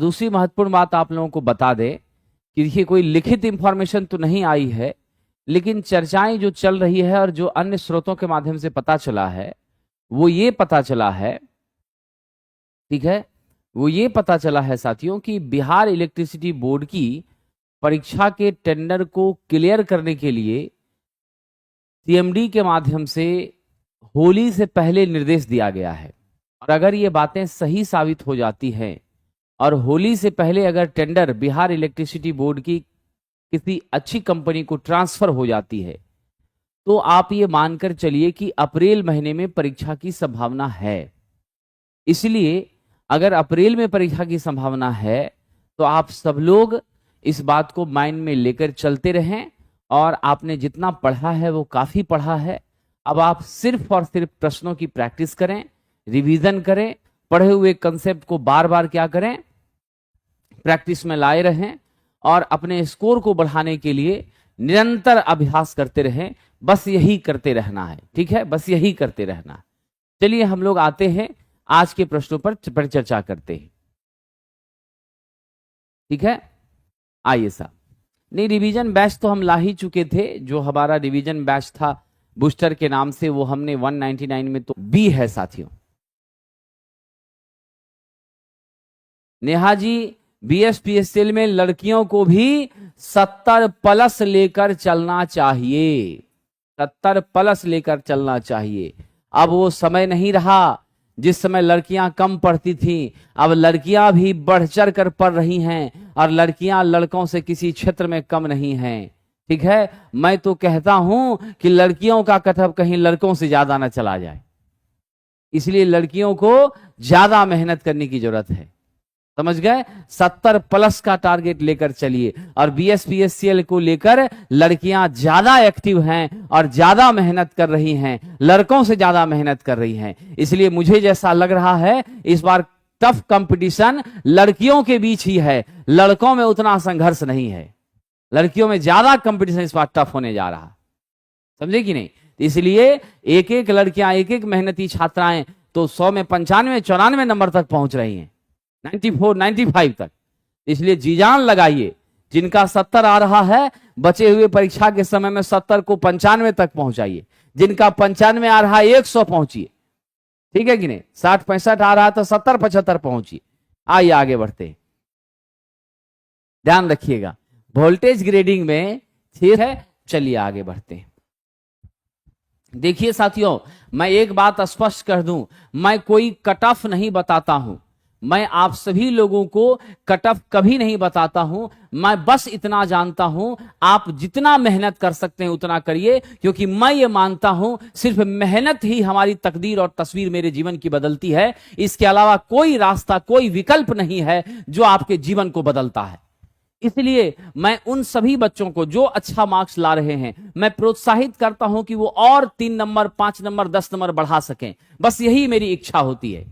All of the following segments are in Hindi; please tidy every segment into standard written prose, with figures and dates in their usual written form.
दूसरी महत्वपूर्ण बात आप लोगों को बता दें कि देखिए कोई लिखित इंफॉर्मेशन तो नहीं आई है, लेकिन चर्चाएं जो चल रही है और जो अन्य स्रोतों के माध्यम से पता चला है वो ये पता चला है, ठीक है, वो ये पता चला है साथियों कि बिहार इलेक्ट्रिसिटी बोर्ड की परीक्षा के टेंडर को क्लियर करने के लिए सीएमडी के माध्यम से होली से पहले निर्देश दिया गया है। और अगर ये बातें सही साबित हो जाती हैं और होली से पहले अगर टेंडर बिहार इलेक्ट्रिसिटी बोर्ड की किसी अच्छी कंपनी को ट्रांसफर हो जाती है तो आप ये मानकर चलिए कि अप्रैल महीने में परीक्षा की संभावना है। इसलिए अगर अप्रैल में परीक्षा की संभावना है तो आप सब लोग इस बात को माइंड में लेकर चलते रहें और आपने जितना पढ़ा है वो काफी पढ़ा है। अब आप सिर्फ और सिर्फ प्रश्नों की प्रैक्टिस करें, रिवीजन करें, पढ़े हुए कंसेप्ट को बार बार क्या करें, प्रैक्टिस में लाए रहें और अपने स्कोर को बढ़ाने के लिए निरंतर अभ्यास करते रहें। बस यही करते रहना है, ठीक है, बस यही करते रहना है। चलिए हम लोग आते हैं आज के प्रश्नों पर चर्चा करते हैं, ठीक है। आइए साहब, नहीं रिवीजन बैच तो हम ला ही चुके थे, जो हमारा रिवीजन बैच था बूस्टर के नाम से वो हमने 199 में तो बी है साथियों। नेहा जी बीएसपीएसएल में लड़कियों को भी 70 प्लस लेकर चलना चाहिए, 70 प्लस लेकर चलना चाहिए। अब वो समय नहीं रहा जिस समय लड़कियां कम पढ़ती थीं, अब लड़कियां भी बढ़ चढ़ कर पढ़ रही हैं और लड़कियां लड़कों से किसी क्षेत्र में कम नहीं हैं, ठीक है। मैं तो कहता हूं कि लड़कियों का कटअप कहीं लड़कों से ज्यादा ना चला जाए, इसलिए लड़कियों को ज्यादा मेहनत करने की जरूरत है, समझ गए। 70 प्लस का टारगेट लेकर चलिए और बीएसपीएससीएल को लेकर लड़कियां ज्यादा एक्टिव हैं और ज्यादा मेहनत कर रही हैं, लड़कों से ज्यादा मेहनत कर रही हैं। इसलिए मुझे जैसा लग रहा है इस बार टफ कंपटीशन लड़कियों के बीच ही है, लड़कों में उतना संघर्ष नहीं है। लड़कियों में ज्यादा कंपटीशन इस बार टफ होने जा रहा, समझे कि नहीं। इसलिए एक एक लड़कियां, एक एक मेहनती छात्राएं तो 100 में 95 94 नंबर तक पहुंच रही हैं, 94 95 तक। इसलिए जी जान लगाइए, जिनका 70 आ रहा है बचे हुए परीक्षा के समय में 70 को 95 तक पहुंचाइए, जिनका 95 आ रहा है 100 पहुंचिए, ठीक है कि नहीं। 60 65 आ रहा है तो 70 75 पहुंचिए। आइए आगे बढ़ते हैं, ध्यान रखिएगा वोल्टेज ग्रेडिंग में ठीक है। चलिए आगे बढ़ते हैं। देखिए साथियों, मैं एक बात स्पष्ट कर दूं, मैं कोई कट ऑफ नहीं बताता हूं, मैं आप सभी लोगों को कट ऑफ कभी नहीं बताता हूं। मैं बस इतना जानता हूं, आप जितना मेहनत कर सकते हैं उतना करिए, क्योंकि मैं ये मानता हूं सिर्फ मेहनत ही हमारी तकदीर और तस्वीर मेरे जीवन की बदलती है। इसके अलावा कोई रास्ता, कोई विकल्प नहीं है जो आपके जीवन को बदलता है। इसलिए मैं उन सभी बच्चों को जो अच्छा मार्क्स ला रहे हैं, मैं प्रोत्साहित करता हूं कि वो और 3 नंबर 5 नंबर 10 नंबर बढ़ा सकें। बस यही मेरी इच्छा होती है,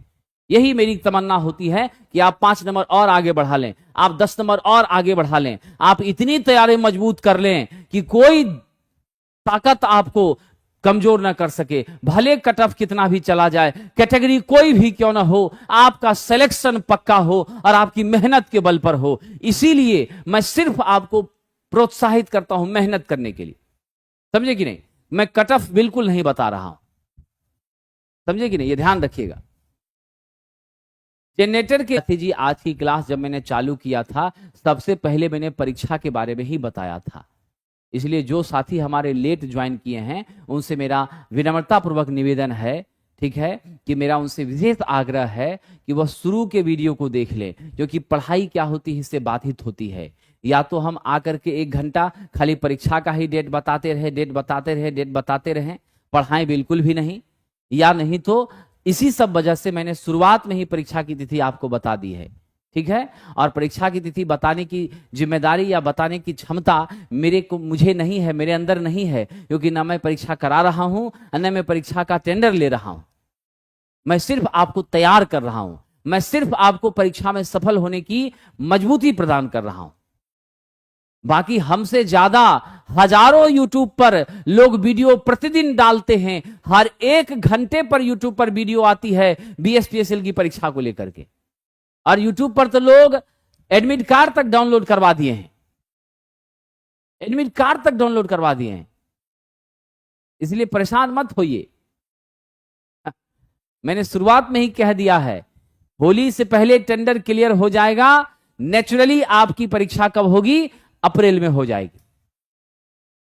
यही मेरी तमन्ना होती है कि आप 5 नंबर और आगे बढ़ा लें, आप 10 नंबर और आगे बढ़ा लें, आप इतनी तैयारी मजबूत कर लें कि कोई ताकत आपको कमजोर ना कर सके। भले कट ऑफ कितना भी चला जाए, कैटेगरी कोई भी क्यों ना हो, आपका सिलेक्शन पक्का हो और आपकी मेहनत के बल पर हो। इसीलिए मैं सिर्फ आपको प्रोत्साहित करता हूं मेहनत करने के लिए, समझे कि नहीं। मैं कट ऑफ बिल्कुल नहीं बता रहा हूं, समझे कि नहीं, ये ध्यान रखिएगा। जनरेटर के जी आज की क्लास जब मैंने चालू किया था सबसे पहले मैंने परीक्षा के बारे में ही बताया था, इसलिए जो साथी हमारे लेट ज्वाइन किए हैं उनसे मेरा विनम्रता पूर्वक निवेदन है, ठीक है, कि मेरा उनसे विशेष आग्रह है कि वह शुरू के वीडियो को देख लें, क्योंकि पढ़ाई क्या होती है इससे बाधित होती है। या तो हम आकर के 1 घंटा खाली परीक्षा का ही डेट बताते रहे, डेट बताते रहे, डेट बताते रहे, पढ़ाएं बिल्कुल भी नहीं, या नहीं तो इसी सब वजह से मैंने शुरुआत में ही परीक्षा की तिथि आपको बता दी है, ठीक है। और परीक्षा की तिथि बताने की जिम्मेदारी या बताने की क्षमता मुझे नहीं है, मेरे अंदर नहीं है, क्योंकि ना मैं परीक्षा करा रहा हूं न मैं परीक्षा का टेंडर ले रहा हूं। मैं सिर्फ आपको तैयार कर रहा हूं, मैं सिर्फ आपको परीक्षा में सफल होने की मजबूती प्रदान कर रहा हूं। बाकी हमसे ज्यादा हजारों यूट्यूब पर लोग वीडियो प्रतिदिन डालते हैं, हर 1 घंटे पर यूट्यूब पर वीडियो आती है बीएसपीएसएल की परीक्षा को लेकर के। और यूट्यूब पर तो लोग एडमिट कार्ड तक डाउनलोड करवा दिए हैं, एडमिट कार्ड तक डाउनलोड करवा दिए हैं। इसलिए परेशान मत होइए, मैंने शुरुआत में ही कह दिया है, होली से पहले टेंडर क्लियर हो जाएगा। नेचुरली आपकी परीक्षा कब होगी? अप्रैल में हो जाएगी।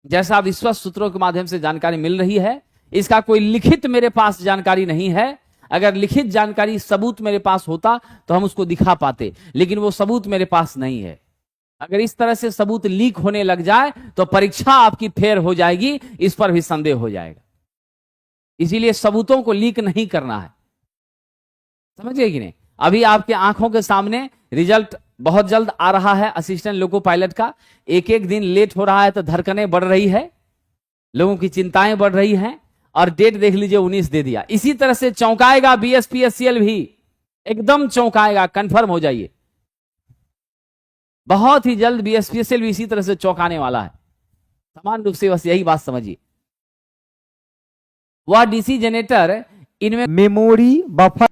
जैसा विश्वस्त सूत्रों के माध्यम से जानकारी मिल रही है, इसका कोई लिखित मेरे पास जानकारी नहीं है। अगर लिखित जानकारी सबूत मेरे पास होता तो हम उसको दिखा पाते, लेकिन वो सबूत मेरे पास नहीं है। अगर इस तरह से सबूत लीक होने लग जाए तो परीक्षा आपकी फेल हो जाएगी, इस पर भी संदेह हो जाएगा। इसीलिए सबूतों को लीक नहीं करना है, समझिए कि नहीं। अभी आपके आंखों के सामने रिजल्ट बहुत जल्द आ रहा है असिस्टेंट लोको पायलट का। एक एक दिन लेट हो रहा है तो धड़कनें बढ़ रही है, लोगों की चिंताएं बढ़ रही हैं, और डेट देख लीजिए 19 दे दिया। इसी तरह से चौंकाएगा बीएसपीएससीएल भी, एकदम चौंकाएगा, कंफर्म हो जाइए। बहुत ही जल्द बीएसपीएससीएल भी इसी तरह से चौंकाने वाला है। समान रूप से बस यही बात समझिए। वह डीसी जनरेटर इनमें मेमोरी बफर